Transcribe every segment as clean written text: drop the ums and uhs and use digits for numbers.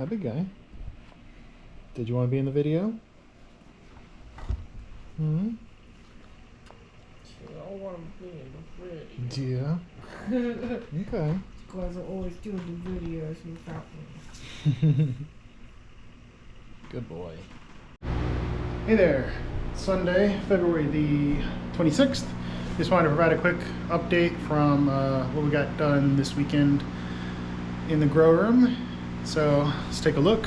Hi, big guy. Did you want to be in the video? Hmm? I want to be in the video. Yeah. Okay. Because I always do the videos without me. Good boy. Hey there. Sunday, February the 26th. Just wanted to provide a quick update from what we got done this weekend in the grow room. So let's take a look.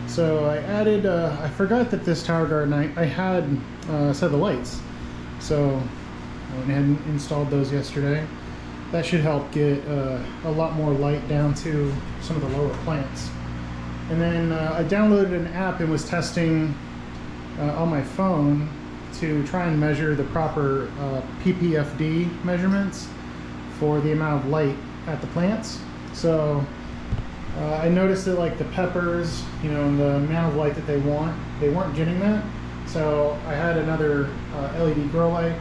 So I added, I forgot that this tower garden, I had a set of lights. So I went ahead and installed those yesterday. That should help get a lot more light down to some of the lower plants. And then I downloaded an app and was testing on my phone to try and measure the proper PPFD measurements for the amount of light at the plants. So I noticed that like the peppers, you know, and the amount of light that they weren't getting that. So I had another LED grow light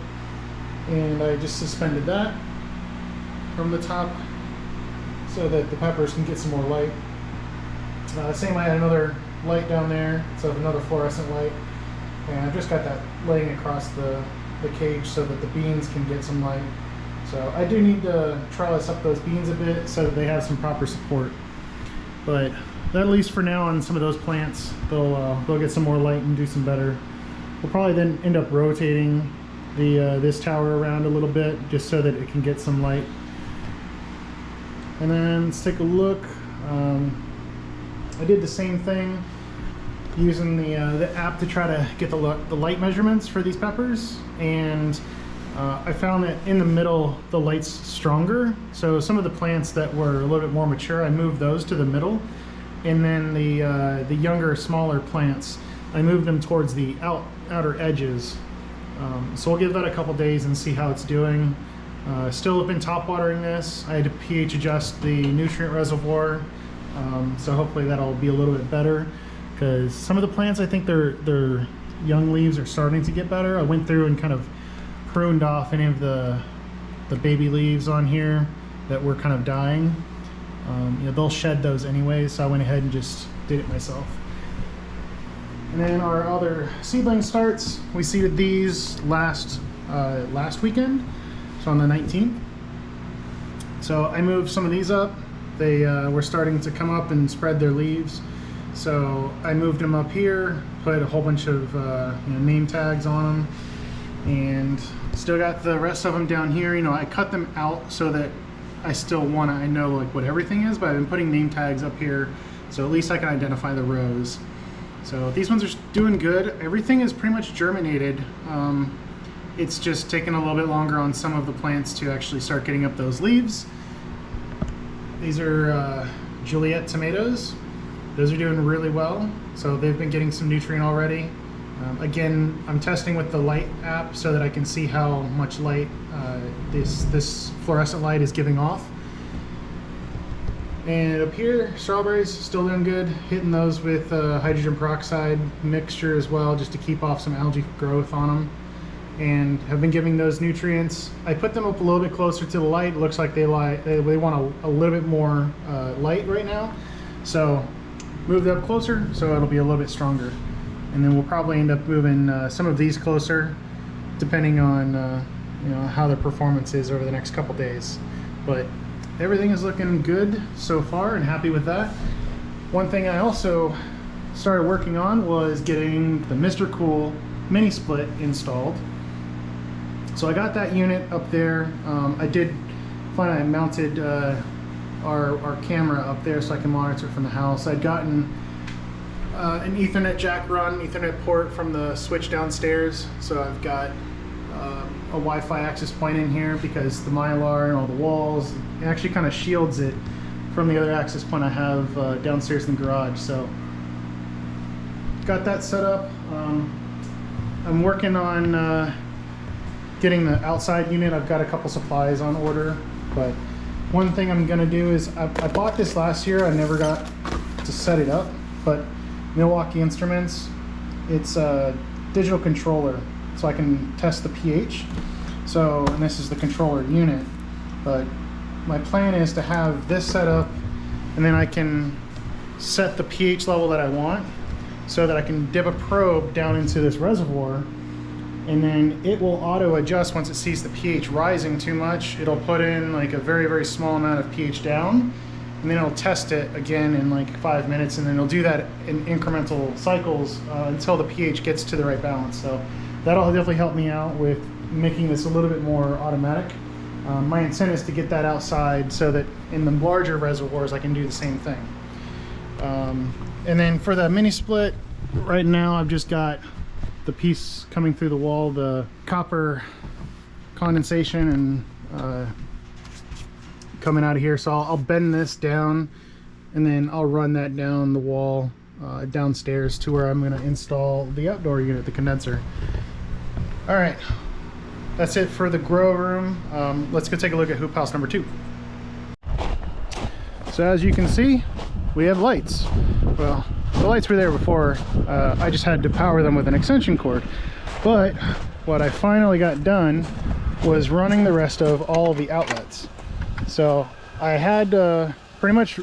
and I just suspended that from the top so that the peppers can get some more light. Same, I had another light down there, so another fluorescent light, and I've just got that laying across the cage so that the beans can get some light. So I do need to trellis up those beans a bit so that they have some proper support. But at least for now on some of those plants, they'll get some more light and do some better. We'll probably then end up rotating this tower around a little bit just so that it can get some light. And then let's take a look. I did the same thing using the app to try to get the light measurements for these peppers, and I found that in the middle the light's stronger. So some of the plants that were a little bit more mature, I moved those to the middle, and then the younger, smaller plants, I moved them towards the outer edges. So we'll give that a couple days and see how it's doing. Still have been top watering this. I had to pH adjust the nutrient reservoir, so hopefully that'll be a little bit better, because some of the plants, I think their young leaves are starting to get better. I went through and kind of pruned off any of the baby leaves on here that were kind of dying. You know, they'll shed those anyway, so I went ahead and just did it myself. And then our other seedling starts, we seeded these last weekend, so on the 19th. So I moved some of these up. They were starting to come up and spread their leaves. So I moved them up here, put a whole bunch of you know, name tags on them, and still got the rest of them down here. You know, I cut them out so that I still I know like what everything is, but I've been putting name tags up here so at least I can identify the rows. So these ones are doing good. Everything is pretty much germinated. It's just taken a little bit longer on some of the plants to actually start getting up those leaves. These are Juliet tomatoes. Those are doing really well. So they've been getting some nutrient already. Again, I'm testing with the light app so that I can see how much light this fluorescent light is giving off. And up here, strawberries still doing good. Hitting those with hydrogen peroxide mixture as well, just to keep off some algae growth on them. And have been giving those nutrients. I put them up a little bit closer to the light. It looks like they want a little bit more light right now. So moved up closer so it'll be a little bit stronger. And then we'll probably end up moving some of these closer, depending on you know, how their performance is over the next couple days. But everything is looking good so far and happy with that. One thing I also started working on was getting the Mr. Cool mini split installed. So I got that unit up there. I did find I mounted our camera up there so I can monitor from the house. I'd gotten an Ethernet jack run, Ethernet port from the switch downstairs. So I've got a Wi-Fi access point in here because the Mylar and all the walls, it actually kind of shields it from the other access point I have downstairs in the garage. So got that set up. I'm working on getting the outside unit. I've got a couple supplies on order, but one thing I'm gonna do is I bought this last year. I never got to set it up, but Milwaukee Instruments, it's a digital controller, so I can test the pH. So, and this is the controller unit, but my plan is to have this set up, and then I can set the pH level that I want, so that I can dip a probe down into this reservoir, and then it will auto adjust once it sees the pH rising too much. It'll put in like a very, very small amount of pH down, and then it'll test it again in like 5 minutes, and then it'll do that in incremental cycles until the pH gets to the right balance. So that'll definitely help me out with making this a little bit more automatic. My intent is to get that outside so that in the larger reservoirs I can do the same thing. And then for the mini split, right now I've just got the piece coming through the wall, the copper condensation and coming out of here. So I'll bend this down, and then I'll run that down the wall downstairs to where I'm going to install the outdoor unit, the condenser. All right, that's it for the grow room. Let's go take a look at hoop house number 2. So as you can see, we have lights. Well, the lights were there before. I just had to power them with an extension cord. But what I finally got done was running the rest of all the outlets. So I had to pretty much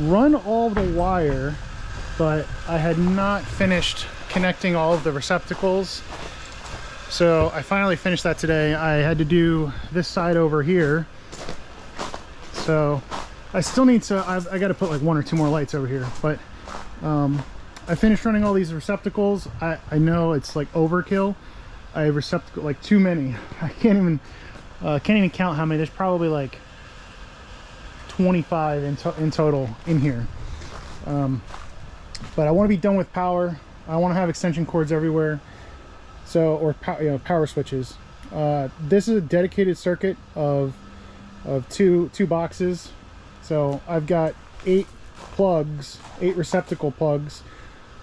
run all the wire, but I had not finished connecting all of the receptacles. So I finally finished that today. I had to do this side over here. So I still need to, I got to put like 1 or 2 more lights over here, but I finished running all these receptacles. I know it's like overkill. I have receptacle like too many. I can't even count how many. There's probably like 25 in total in here. But I want to be done with power. I want to have extension cords everywhere. So, or power switches. This is a dedicated circuit of two boxes. So I've got 8 plugs, 8 receptacle plugs.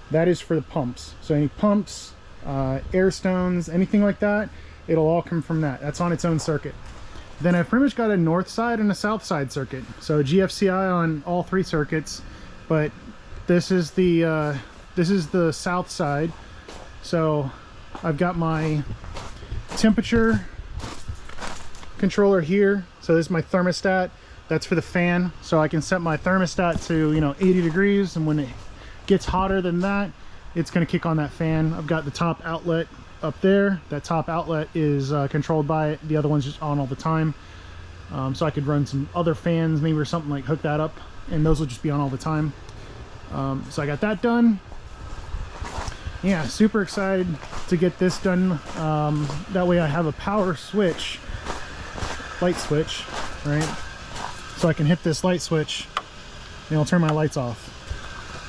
That is for the pumps. So any pumps, air stones, anything like that, it'll all come from that. That's on its own circuit. Then I've pretty much got a north side and a south side circuit. So GFCI on all 3 circuits, but this is the south side. So I've got my temperature controller here. So this is my thermostat. That's for the fan. So I can set my thermostat to 80 degrees, and when it gets hotter than that, it's going to kick on that fan. I've got the top outlet up there. That top outlet is controlled by it. The other one's just on all the time. So I could run some other fans maybe, or something, like hook that up, and those will just be on all the time. So I got that done. Yeah, super excited to get this done. That way I have a power switch, light switch, right? So I can hit this light switch and it'll turn my lights off.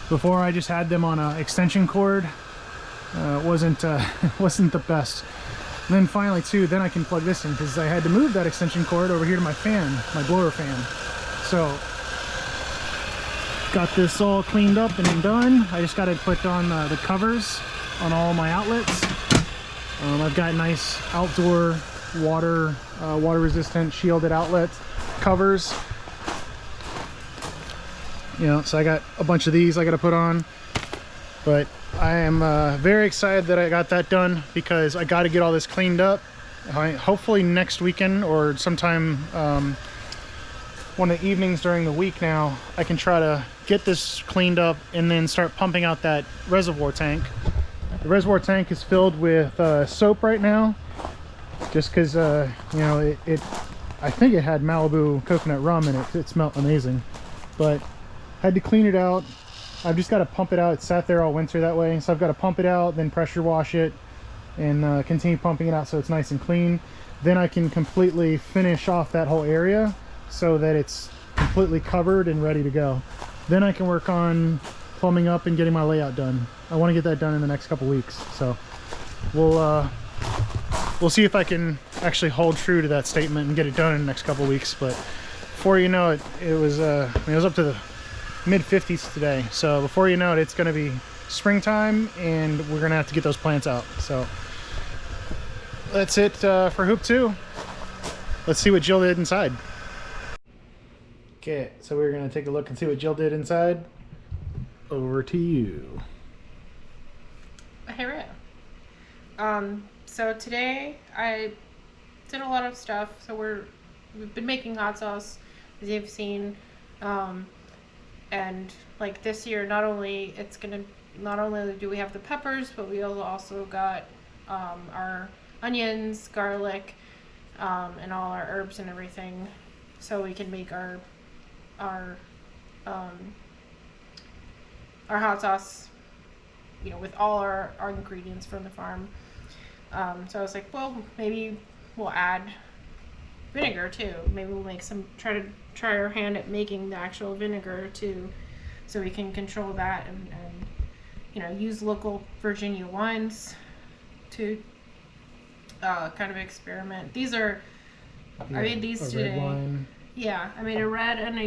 Before I just had them on an extension cord. Wasn't the best. And then finally too, then I can plug this in, because I had to move that extension cord over here to my fan, my blower fan. So got this all cleaned up and done. I just got to put on the covers on all my outlets. I've got nice outdoor water resistant shielded outlet covers. So I got a bunch of these I got to put on. But I am very excited that I got that done, because I got to get all this cleaned up. Hopefully next weekend, or sometime one of the evenings during the week now, I can try to get this cleaned up and then start pumping out that reservoir tank. The reservoir tank is filled with soap right now, just because I think it had Malibu coconut rum in it. It smelled amazing, but had to clean it out. I've just got to pump it out. It sat there all winter that way, so I've got to pump it out, then pressure wash it, and continue pumping it out so it's nice and clean. Then I can completely finish off that whole area so that it's completely covered and ready to go. Then I can work on plumbing up and getting my layout done. I want to get that done in the next couple weeks, so we'll see if I can actually hold true to that statement and get it done in the next couple weeks. But before you know it, it was up to the mid-50s today, so before you know it, it's going to be springtime and we're going to have to get those plants out. So that's it for hoop 2. Let's see what Jill did inside. Okay, so we're gonna take a look and see what Jill did inside. Over to you. Hey, Rhea. So today I did a lot of stuff. So we've been making hot sauce, as you've seen, and like this year, not only do we have the peppers, but we also got our onions, garlic, and all our herbs and everything, so we can make our hot sauce, with all our ingredients from the farm. So I was like, well, maybe we'll add vinegar too. Maybe we'll make try our hand at making the actual vinegar too, so we can control that and use local Virginia wines to kind of experiment. These are, I made these today. Red wine. Yeah, I made a red and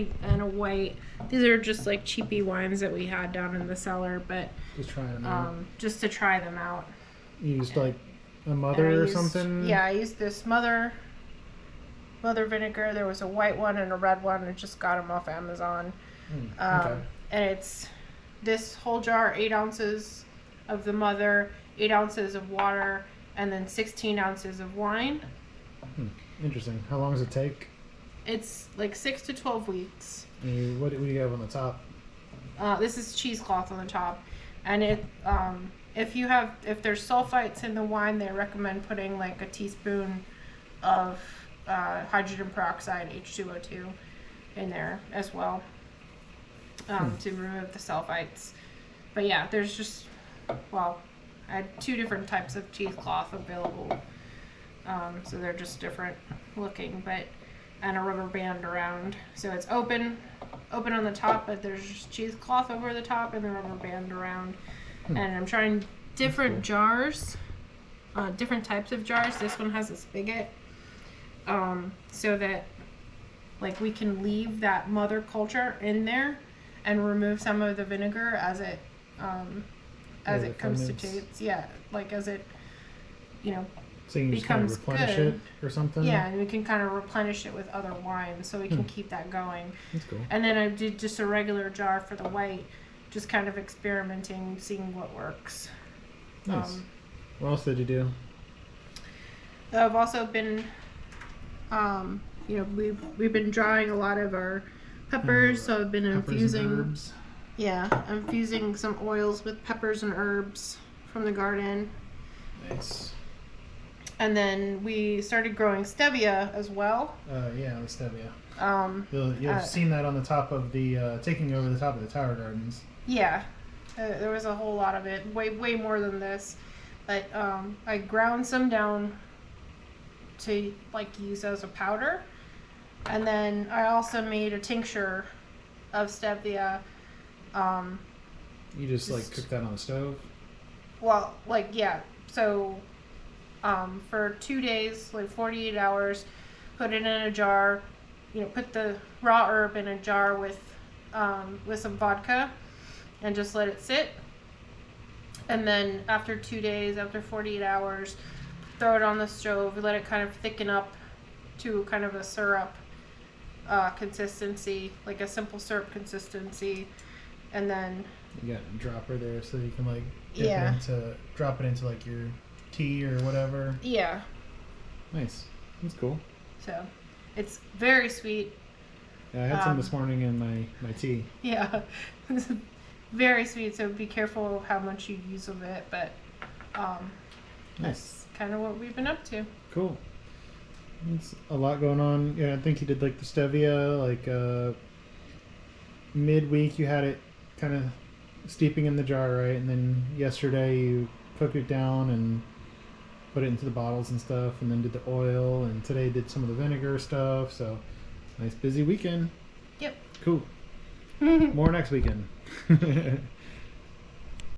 a white. These are just like cheapy wines that we had down in the cellar, but just trying them out. Just to try them out. You used like a mother or something? Yeah, I used this mother vinegar. There was a white one and a red one. I just got them off Amazon. Okay. And it's this whole jar, 8 ounces of the mother, 8 ounces of water, and then 16 ounces of wine. Interesting. How long does it take? It's like 6 to 12 weeks. And what do you have on the top? This is cheesecloth on the top, and if there's sulfites in the wine, they recommend putting like a teaspoon of hydrogen peroxide, H2O2, in there as well, to remove the sulfites. But yeah, there's just, I had 2 different types of cheesecloth available, so they're just different looking, and a rubber band around. So it's open on the top, but there's just cheesecloth over the top and the rubber band around. And I'm trying different jars, different types of jars. This one has a spigot, so that like we can leave that mother culture in there and remove some of the vinegar as it comes to taste. Yeah, like as it, So you can just kind of replenish good. it or something? Yeah, and we can kind of replenish it with other wines, so we can keep that going. That's cool. And then I did just a regular jar for the white, just kind of experimenting, seeing what works. Nice. What else did you do? I've also been, we've been drying a lot of our peppers, so I've been infusing. Herbs. Yeah, I'm infusing some oils with peppers and herbs from the garden. Nice. And then we started growing stevia as well. Yeah, the stevia. You've seen that on the top of the, taking over the top of the tower gardens. Yeah, there was a whole lot of it, way more than this. But I ground some down to use as a powder. And then I also made a tincture of stevia. You just cook that on the stove? Well, yeah. So for 2 days, 48 hours, put it in a jar, put the raw herb in a jar with some vodka and just let it sit. And then after 2 days, after 48 hours, throw it on the stove, let it kind of thicken up to kind of a syrup consistency, like a simple syrup consistency. And then you got a dropper there so you can drop it into your tea or whatever. Yeah. Nice. That's cool. So it's very sweet. Yeah, I had some this morning in my tea. Yeah. It's very sweet, so be careful of how much you use of it, but that's kind of what we've been up to. Cool. It's a lot going on. Yeah, I think you did the stevia, midweek you had it kind of steeping in the jar, right? And then yesterday you cooked it down and put it into the bottles and stuff, and then did the oil, and today did some of the vinegar stuff. So nice busy weekend. Yep. Cool. More next weekend.